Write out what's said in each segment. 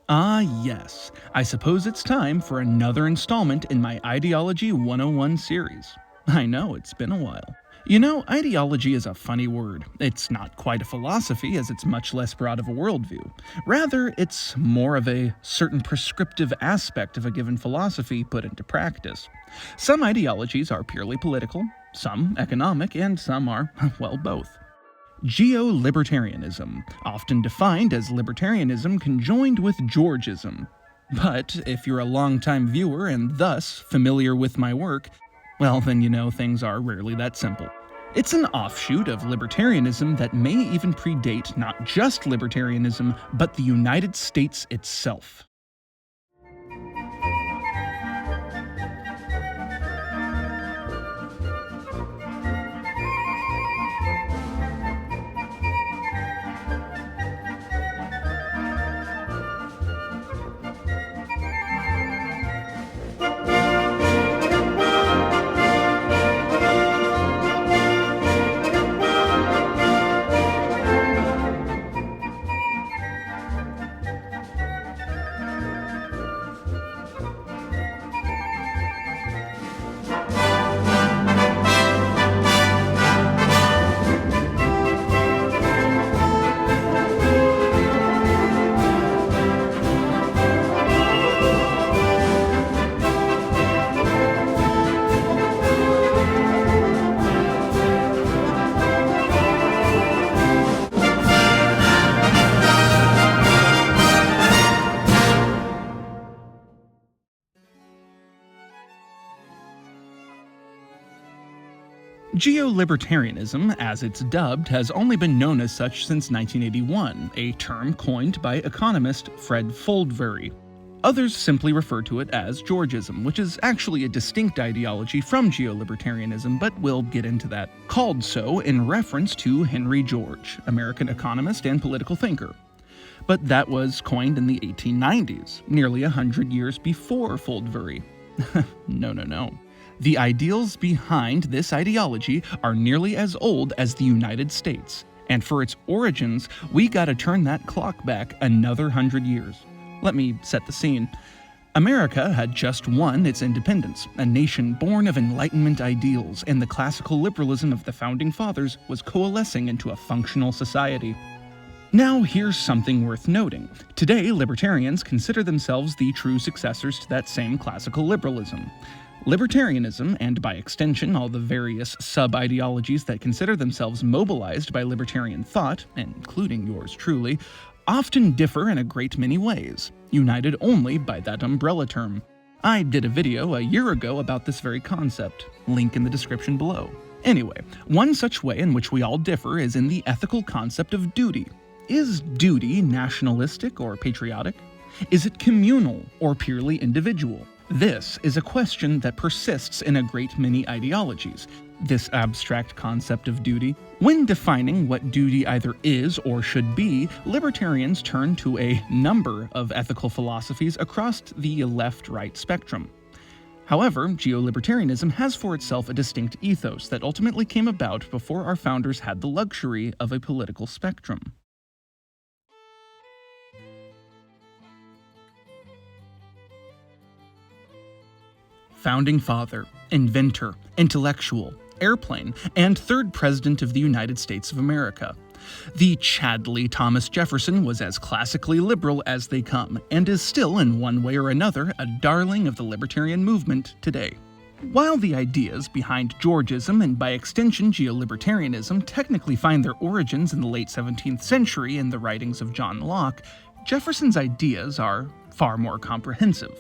Ah, yes. I suppose it's time for another installment in my Ideology 101 series. I know, it's been a while. You know, ideology is a funny word. It's not quite a philosophy, as it's much less broad of a worldview. Rather, it's more of a certain prescriptive aspect of a given philosophy put into practice. Some ideologies are purely political, some economic, and some are, well, both. Geolibertarianism, often defined as libertarianism conjoined with Georgism. But if you're a longtime viewer and thus familiar with my work, well, then you know things are rarely that simple. It's an offshoot of libertarianism that may even predate not just libertarianism, but the United States itself. Geolibertarianism, as it's dubbed, has only been known as such since 1981, a term coined by economist Fred Foldvary. Others simply refer to it as Georgism, which is actually a distinct ideology from geolibertarianism, but we'll get into that. Called so in reference to Henry George, American economist and political thinker. But that was coined in the 1890s, nearly 100 years before Foldvary. No. The ideals behind this ideology are nearly as old as the United States, and for its origins, we gotta turn that clock back another 100 years. Let me set the scene. America had just won its independence, a nation born of Enlightenment ideals, and the classical liberalism of the Founding Fathers was coalescing into a functional society. Now, here's something worth noting. Today, libertarians consider themselves the true successors to that same classical liberalism. Libertarianism, and by extension all the various sub-ideologies that consider themselves mobilized by libertarian thought, including yours truly, often differ in a great many ways, united only by that umbrella term. I did a video a year ago about this very concept, link in the description below. Anyway, one such way in which we all differ is in the ethical concept of duty. Is duty nationalistic or patriotic? Is it communal or purely individual? This is a question that persists in a great many ideologies, this abstract concept of duty. When defining what duty either is or should be, libertarians turn to a number of ethical philosophies across the left-right spectrum. However, geolibertarianism has for itself a distinct ethos that ultimately came about before our founders had the luxury of a political spectrum. Founding father, inventor, intellectual, airplane, and third president of the United States of America. The Chadley Thomas Jefferson was as classically liberal as they come, and is still, in one way or another, a darling of the libertarian movement today. While the ideas behind Georgism and by extension geolibertarianism technically find their origins in the late 17th century in the writings of John Locke, Jefferson's ideas are far more comprehensive.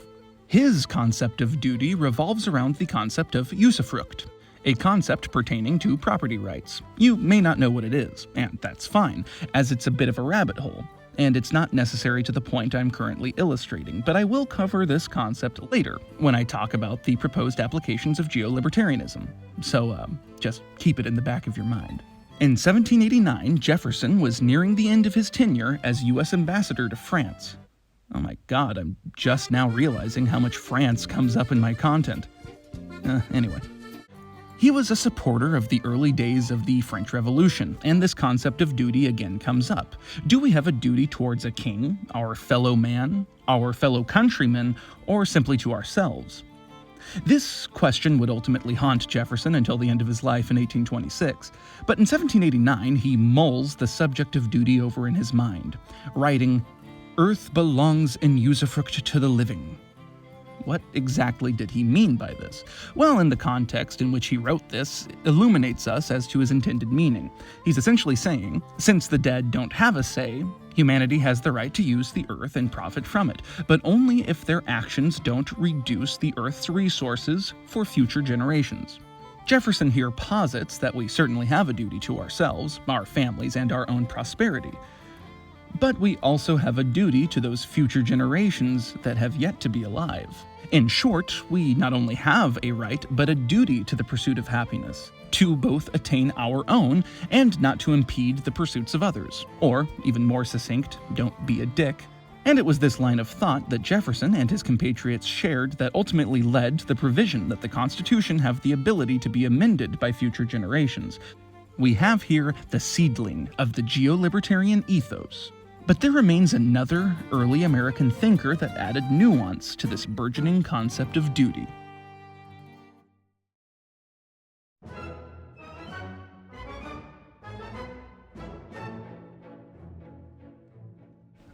His concept of duty revolves around the concept of usufruct, a concept pertaining to property rights. You may not know what it is, and that's fine, as it's a bit of a rabbit hole, and it's not necessary to the point I'm currently illustrating, but I will cover this concept later when I talk about the proposed applications of geolibertarianism, so just keep it in the back of your mind. In 1789, Jefferson was nearing the end of his tenure as U.S. ambassador to France. Oh my god, I'm just now realizing how much France comes up in my content. Anyway. He was a supporter of the early days of the French Revolution, and this concept of duty again comes up. Do we have a duty towards a king, our fellow man, our fellow countrymen, or simply to ourselves? This question would ultimately haunt Jefferson until the end of his life in 1826, but in 1789 he mulls the subject of duty over in his mind, writing, "Earth belongs in usufruct to the living." What exactly did he mean by this? Well, in the context in which he wrote this, illuminates us as to his intended meaning. He's essentially saying, since the dead don't have a say, humanity has the right to use the earth and profit from it, but only if their actions don't reduce the earth's resources for future generations. Jefferson here posits that we certainly have a duty to ourselves, our families, and our own prosperity. But we also have a duty to those future generations that have yet to be alive. In short, we not only have a right, but a duty to the pursuit of happiness, to both attain our own and not to impede the pursuits of others. Or, even more succinct, don't be a dick. And it was this line of thought that Jefferson and his compatriots shared that ultimately led to the provision that the Constitution have the ability to be amended by future generations. We have here the seedling of the Geolibertarian ethos. But there remains another early American thinker that added nuance to this burgeoning concept of duty.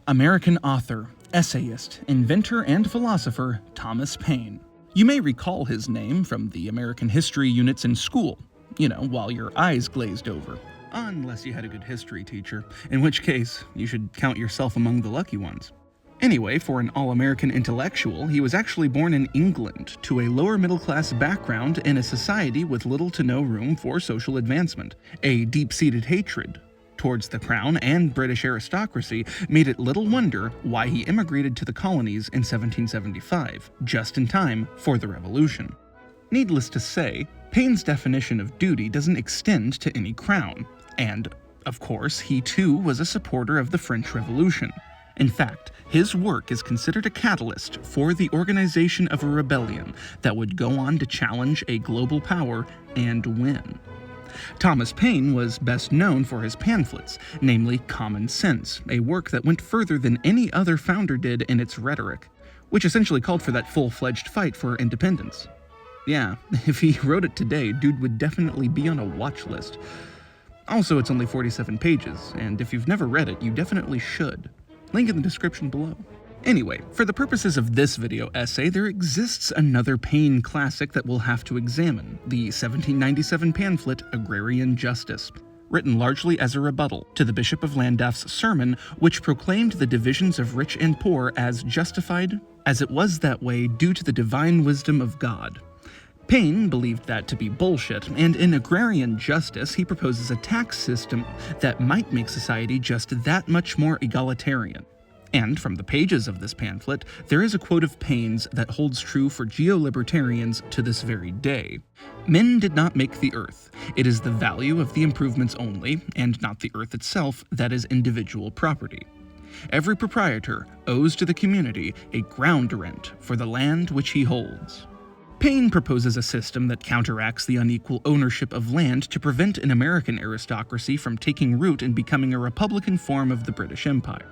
American author, essayist, inventor, and philosopher Thomas Paine. You may recall his name from the American history units in school, while your eyes glazed over. Unless you had a good history teacher, in which case, you should count yourself among the lucky ones. Anyway, for an all-American intellectual, he was actually born in England, to a lower-middle-class background in a society with little to no room for social advancement. A deep-seated hatred towards the crown and British aristocracy made it little wonder why he immigrated to the colonies in 1775, just in time for the Revolution. Needless to say, Paine's definition of duty doesn't extend to any crown. And, of course, he too was a supporter of the French Revolution. In fact, his work is considered a catalyst for the organization of a rebellion that would go on to challenge a global power and win. Thomas Paine was best known for his pamphlets, namely Common Sense, a work that went further than any other founder did in its rhetoric, which essentially called for that full-fledged fight for independence. Yeah, if he wrote it today, dude would definitely be on a watch list. Also, it's only 47 pages, and if you've never read it, you definitely should. Link in the description below. Anyway, for the purposes of this video essay, there exists another Paine classic that we'll have to examine, the 1797 pamphlet Agrarian Justice, written largely as a rebuttal to the Bishop of Llandaff's sermon, which proclaimed the divisions of rich and poor as justified, as it was that way due to the divine wisdom of God. Paine believed that to be bullshit, and in Agrarian Justice he proposes a tax system that might make society just that much more egalitarian. And from the pages of this pamphlet, there is a quote of Paine's that holds true for geolibertarians to this very day. Men did not make the earth. It is the value of the improvements only, and not the earth itself, that is individual property. Every proprietor owes to the community a ground rent for the land which he holds. Paine proposes a system that counteracts the unequal ownership of land to prevent an American aristocracy from taking root and becoming a republican form of the British Empire.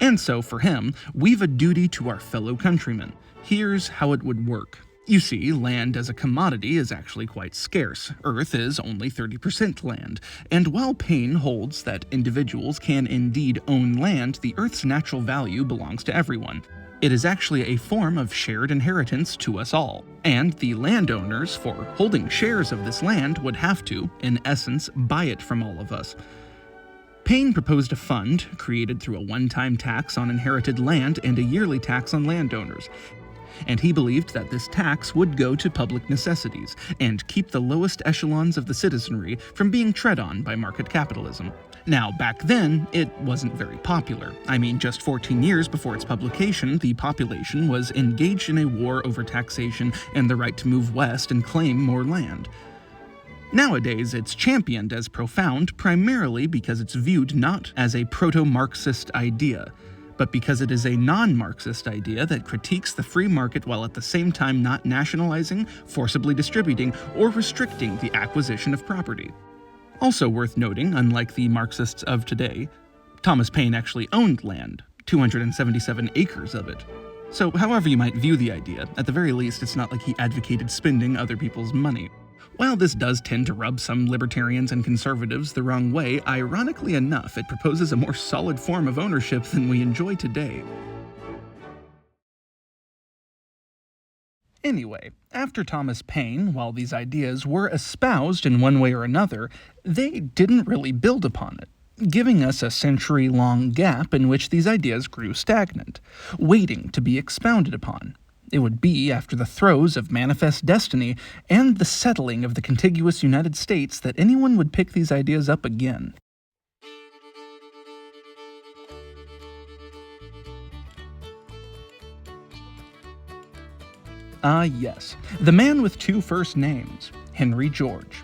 And so, for him, we've a duty to our fellow countrymen. Here's how it would work. You see, land as a commodity is actually quite scarce. Earth is only 30% land, and while Paine holds that individuals can indeed own land, the Earth's natural value belongs to everyone. It is actually a form of shared inheritance to us all, and the landowners, for holding shares of this land, would have to, in essence, buy it from all of us. Paine proposed a fund, created through a one-time tax on inherited land and a yearly tax on landowners, and he believed that this tax would go to public necessities and keep the lowest echelons of the citizenry from being tread on by market capitalism. Now, back then, it wasn't very popular. I mean, just 14 years before its publication, the population was engaged in a war over taxation and the right to move west and claim more land. Nowadays, it's championed as profound primarily because it's viewed not as a proto-Marxist idea, but because it is a non-Marxist idea that critiques the free market while at the same time not nationalizing, forcibly distributing, or restricting the acquisition of property. Also worth noting, unlike the Marxists of today, Thomas Paine actually owned land, 277 acres of it. So however you might view the idea, at the very least it's not like he advocated spending other people's money. While this does tend to rub some libertarians and conservatives the wrong way, ironically enough, it proposes a more solid form of ownership than we enjoy today. Anyway, after Thomas Paine, while these ideas were espoused in one way or another, they didn't really build upon it, giving us a century-long gap in which these ideas grew stagnant, waiting to be expounded upon. It would be after the throes of manifest destiny and the settling of the contiguous United States that anyone would pick these ideas up again. Yes, the man with two first names, Henry George.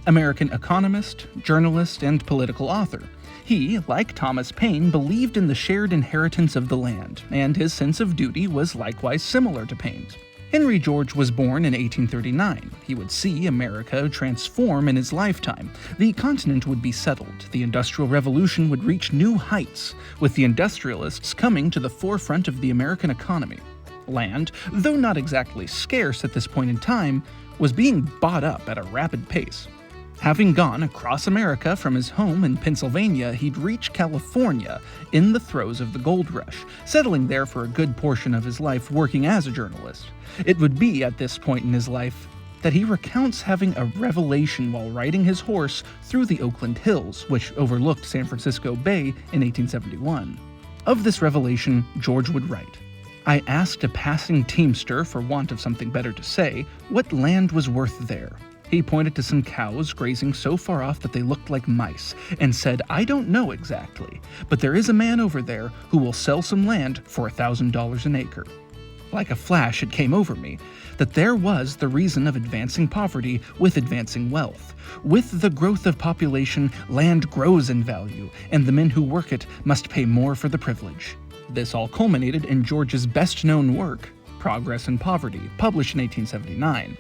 American economist, journalist, and political author. He, like Thomas Paine, believed in the shared inheritance of the land, and his sense of duty was likewise similar to Paine's. Henry George was born in 1839. He would see America transform in his lifetime. The continent would be settled. The Industrial Revolution would reach new heights, with the industrialists coming to the forefront of the American economy. Land, though not exactly scarce at this point in time, was being bought up at a rapid pace. Having gone across America from his home in Pennsylvania, he'd reach California in the throes of the gold rush, settling there for a good portion of his life working as a journalist. It would be at this point in his life that he recounts having a revelation while riding his horse through the Oakland Hills, which overlooked San Francisco Bay in 1871. Of this revelation, George would write, "I asked a passing teamster, for want of something better to say, what land was worth there. He pointed to some cows grazing so far off that they looked like mice, and said, 'I don't know exactly, but there is a man over there who will sell some land for $1,000 an acre.' Like a flash it came over me that there was the reason of advancing poverty with advancing wealth. With the growth of population, land grows in value, and the men who work it must pay more for the privilege." This all culminated in George's best-known work, Progress and Poverty, published in 1879.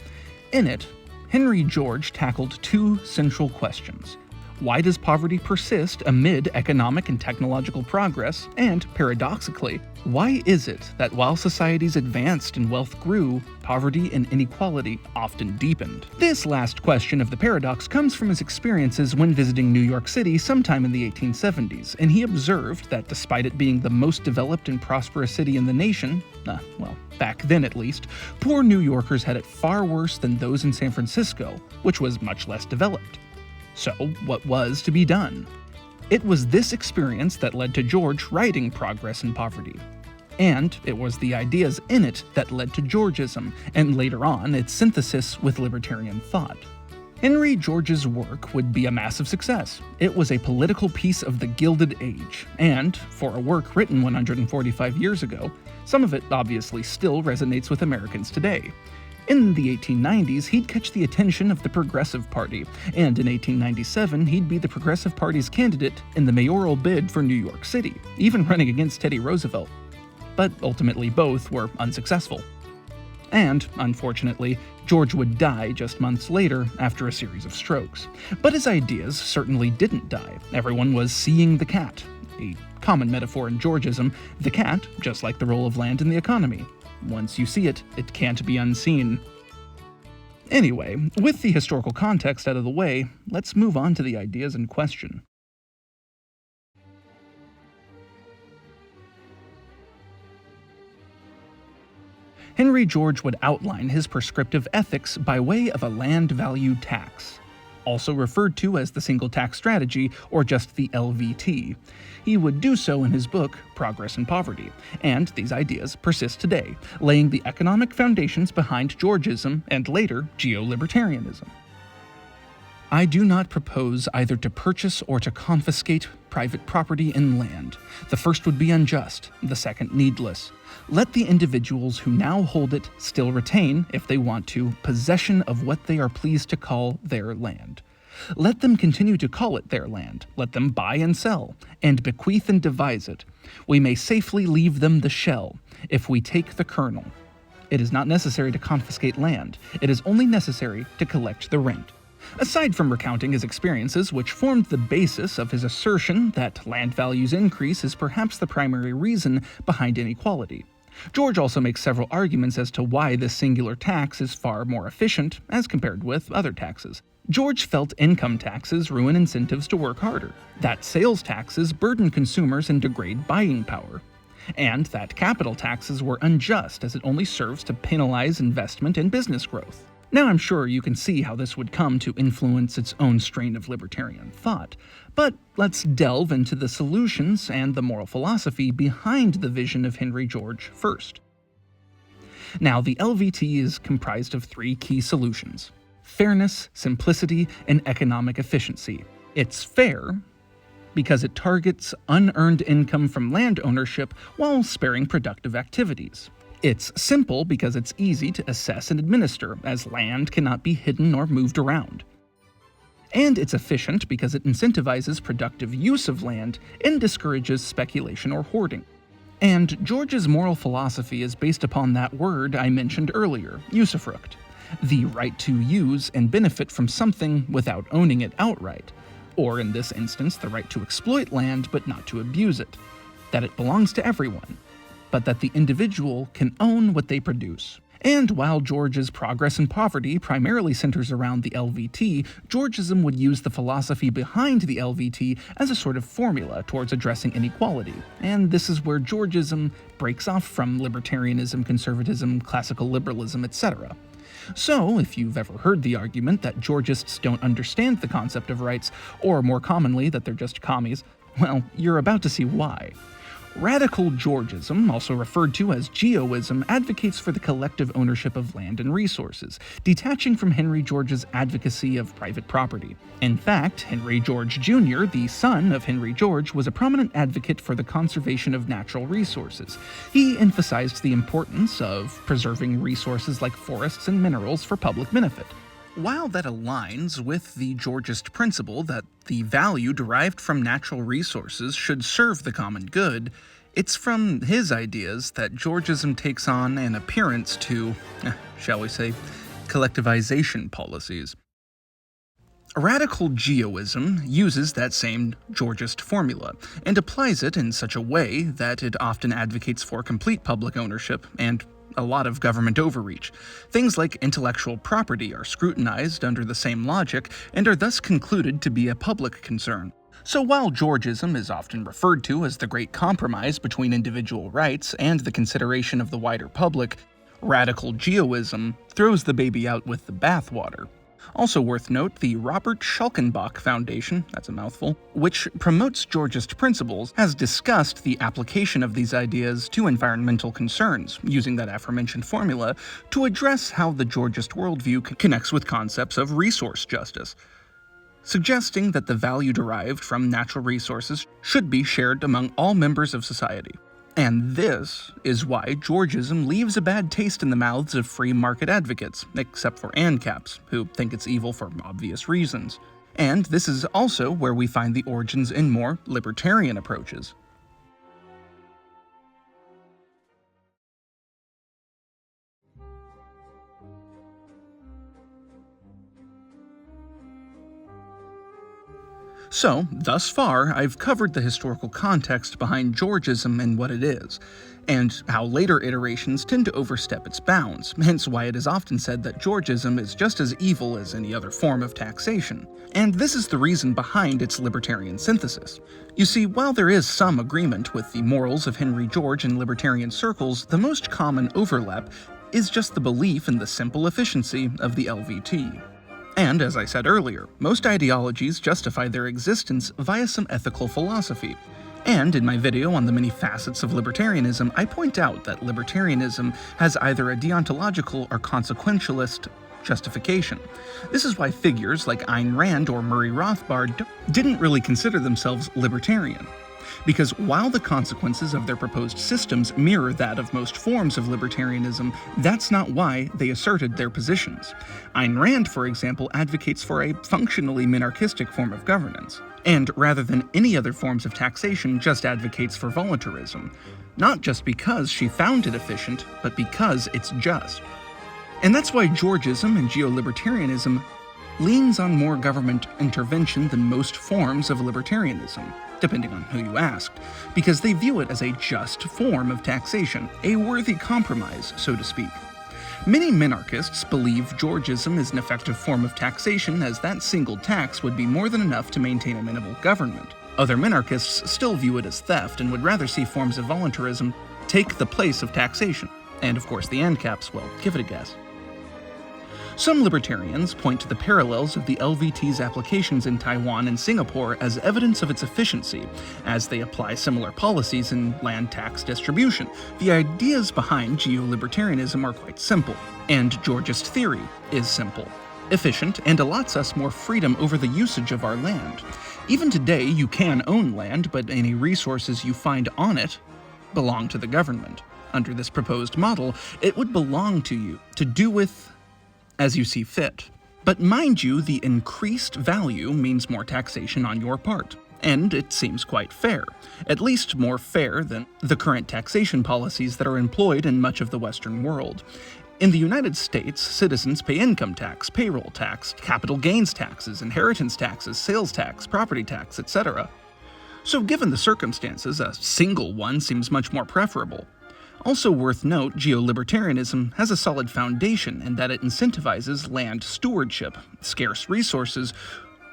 In it, Henry George tackled two central questions. Why does poverty persist amid economic and technological progress? And, paradoxically, why is it that while societies advanced and wealth grew, poverty and inequality often deepened? This last question of the paradox comes from his experiences when visiting New York City sometime in the 1870s, and he observed that despite it being the most developed and prosperous city in the nation, back then at least, poor New Yorkers had it far worse than those in San Francisco, which was much less developed. So, what was to be done? It was this experience that led to George writing Progress and Poverty. And it was the ideas in it that led to Georgism, and later on, its synthesis with libertarian thought. Henry George's work would be a massive success. It was a political piece of the Gilded Age, and, for a work written 145 years ago, some of it obviously still resonates with Americans today. In the 1890s, he'd catch the attention of the Progressive Party, and in 1897, he'd be the Progressive Party's candidate in the mayoral bid for New York City, even running against Teddy Roosevelt. But ultimately both were unsuccessful. And, unfortunately, George would die just months later after a series of strokes. But his ideas certainly didn't die. Everyone was seeing the cat. A common metaphor in Georgism, the cat, just like the role of land in the economy. Once you see it, it can't be unseen. Anyway, with the historical context out of the way, let's move on to the ideas in question. Henry George would outline his prescriptive ethics by way of a land value tax, also referred to as the single tax strategy or just the LVT. He would do so in his book, Progress and Poverty, and these ideas persist today, laying the economic foundations behind Georgism and later Geolibertarianism. I do not propose either to purchase or to confiscate private property in land. The first would be unjust, the second needless. Let the individuals who now hold it still retain, if they want to, possession of what they are pleased to call their land. Let them continue to call it their land, let them buy and sell, and bequeath and devise it. We may safely leave them the shell, if we take the kernel. It is not necessary to confiscate land, it is only necessary to collect the rent. Aside from recounting his experiences, which formed the basis of his assertion that land values increase is perhaps the primary reason behind inequality, George also makes several arguments as to why this singular tax is far more efficient as compared with other taxes. George felt income taxes ruin incentives to work harder, that sales taxes burden consumers and degrade buying power, and that capital taxes were unjust as it only serves to penalize investment and business growth. Now I'm sure you can see how this would come to influence its own strain of libertarian thought, but let's delve into the solutions and the moral philosophy behind the vision of Henry George first. Now, the LVT is comprised of three key solutions: fairness, simplicity, and economic efficiency. It's fair because it targets unearned income from land ownership while sparing productive activities. It's simple because it's easy to assess and administer, as land cannot be hidden or moved around. And it's efficient because it incentivizes productive use of land and discourages speculation or hoarding. And George's moral philosophy is based upon that word I mentioned earlier, usufruct, the right to use and benefit from something without owning it outright, or in this instance, the right to exploit land but not to abuse it, that it belongs to everyone, but that the individual can own what they produce. And while George's Progress and Poverty primarily centers around the LVT, Georgism would use the philosophy behind the LVT as a sort of formula towards addressing inequality, and this is where Georgism breaks off from libertarianism, conservatism, classical liberalism, etc. So, if you've ever heard the argument that Georgists don't understand the concept of rights, or more commonly that they're just commies, well, you're about to see why. Radical Georgism, also referred to as Geoism, advocates for the collective ownership of land and resources, detaching from Henry George's advocacy of private property. In fact, Henry George Jr., the son of Henry George, was a prominent advocate for the conservation of natural resources. He emphasized the importance of preserving resources like forests and minerals for public benefit. While that aligns with the Georgist principle that the value derived from natural resources should serve the common good, it's from his ideas that Georgism takes on an appearance to, shall we say, collectivization policies. Radical Geoism uses that same Georgist formula, and applies it in such a way that it often advocates for complete public ownership and a lot of government overreach. Things like intellectual property are scrutinized under the same logic and are thus concluded to be a public concern. So while Georgism is often referred to as the great compromise between individual rights and the consideration of the wider public, Radical Geoism throws the baby out with the bathwater. Also worth note, the Robert Schulkenbach Foundation, that's a mouthful, which promotes Georgist principles, has discussed the application of these ideas to environmental concerns, using that aforementioned formula to address how the Georgist worldview connects with concepts of resource justice, suggesting that the value derived from natural resources should be shared among all members of society. And this is why Georgism leaves a bad taste in the mouths of free market advocates, except for ANCAPs, who think it's evil for obvious reasons. And this is also where we find the origins in more libertarian approaches. So, thus far, I've covered the historical context behind Georgism and what it is, and how later iterations tend to overstep its bounds, hence why it is often said that Georgism is just as evil as any other form of taxation. And this is the reason behind its libertarian synthesis. You see, while there is some agreement with the morals of Henry George in libertarian circles, the most common overlap is just the belief in the simple efficiency of the LVT. And, as I said earlier, most ideologies justify their existence via some ethical philosophy. And in my video on the many facets of libertarianism, I point out that libertarianism has either a deontological or consequentialist justification. This is why figures like Ayn Rand or Murray Rothbard didn't really consider themselves libertarian. Because while the consequences of their proposed systems mirror that of most forms of libertarianism, that's not why they asserted their positions. Ayn Rand, for example, advocates for a functionally minarchistic form of governance, and rather than any other forms of taxation, just advocates for voluntarism. Not just because she found it efficient, but because it's just. And that's why Georgism and Geolibertarianism leans on more government intervention than most forms of libertarianism, depending on who you asked, because they view it as a just form of taxation, a worthy compromise, so to speak. Many minarchists believe Georgism is an effective form of taxation, as that single tax would be more than enough to maintain a minimal government. Other minarchists still view it as theft and would rather see forms of voluntarism take the place of taxation. And of course the ANCAPs, well, give it a guess. Some libertarians point to the parallels of the LVT's applications in Taiwan and Singapore as evidence of its efficiency, as they apply similar policies in land tax distribution. The ideas behind geolibertarianism are quite simple, and Georgist theory is simple, efficient, and allots us more freedom over the usage of our land. Even today, you can own land, but any resources you find on it belong to the government. Under this proposed model, it would belong to you, to do with as you see fit. But mind you, the increased value means more taxation on your part. And it seems quite fair, at least more fair than the current taxation policies that are employed in much of the Western world. In the United States, citizens pay income tax, payroll tax, capital gains taxes, inheritance taxes, sales tax, property tax, etc. So given the circumstances, a single one seems much more preferable. Also worth note, geolibertarianism has a solid foundation in that it incentivizes land stewardship. Scarce resources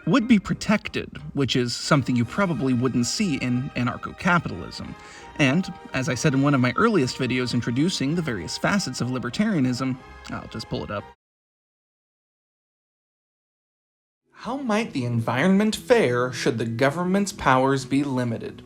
would be protected, which is something you probably wouldn't see in anarcho-capitalism. And, as I said in one of my earliest videos introducing the various facets of libertarianism, I'll just pull it up. How might the environment fare should the government's powers be limited?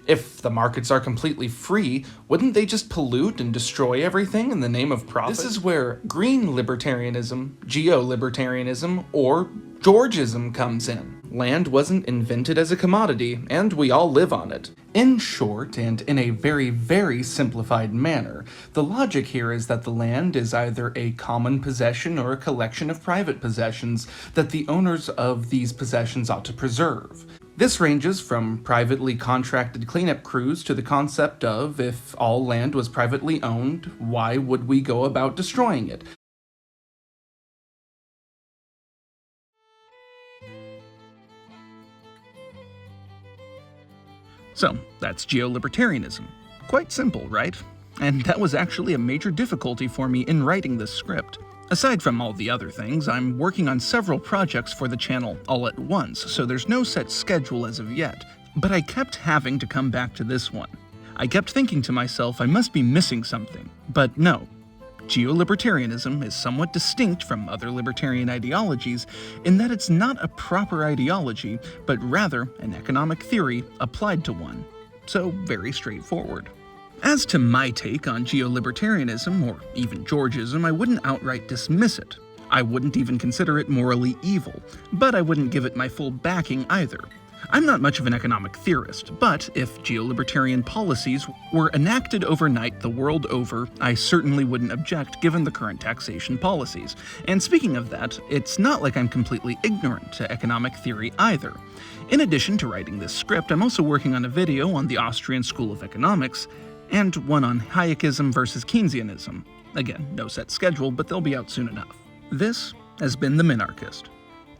If the markets are completely free, wouldn't they just pollute and destroy everything in the name of profit? This is where green libertarianism, geolibertarianism, or Georgism comes in. Land wasn't invented as a commodity, and we all live on it. In short, and in a very, very simplified manner, the logic here is that the land is either a common possession or a collection of private possessions that the owners of these possessions ought to preserve. This ranges from privately contracted cleanup crews to the concept of, if all land was privately owned, why would we go about destroying it? So, that's geolibertarianism. Quite simple, right? And that was actually a major difficulty for me in writing this script. Aside from all the other things, I'm working on several projects for the channel all at once, so there's no set schedule as of yet. But I kept having to come back to this one. I kept thinking to myself I must be missing something. But no. Geolibertarianism is somewhat distinct from other libertarian ideologies in that it's not a proper ideology, but rather an economic theory applied to one. So very straightforward. As to my take on geolibertarianism, or even Georgism, I wouldn't outright dismiss it. I wouldn't even consider it morally evil, but I wouldn't give it my full backing either. I'm not much of an economic theorist, but if geolibertarian policies were enacted overnight the world over, I certainly wouldn't object given the current taxation policies. And speaking of that, it's not like I'm completely ignorant to economic theory either. In addition to writing this script, I'm also working on a video on the Austrian School of Economics, and one on Hayekism versus Keynesianism. Again, no set schedule, but they'll be out soon enough. This has been The Minarchist,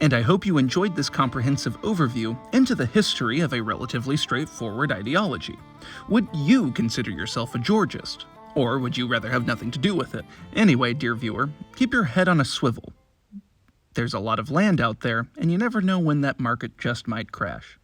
and I hope you enjoyed this comprehensive overview into the history of a relatively straightforward ideology. Would you consider yourself a Georgist? Or would you rather have nothing to do with it? Anyway, dear viewer, keep your head on a swivel. There's a lot of land out there, and you never know when that market just might crash.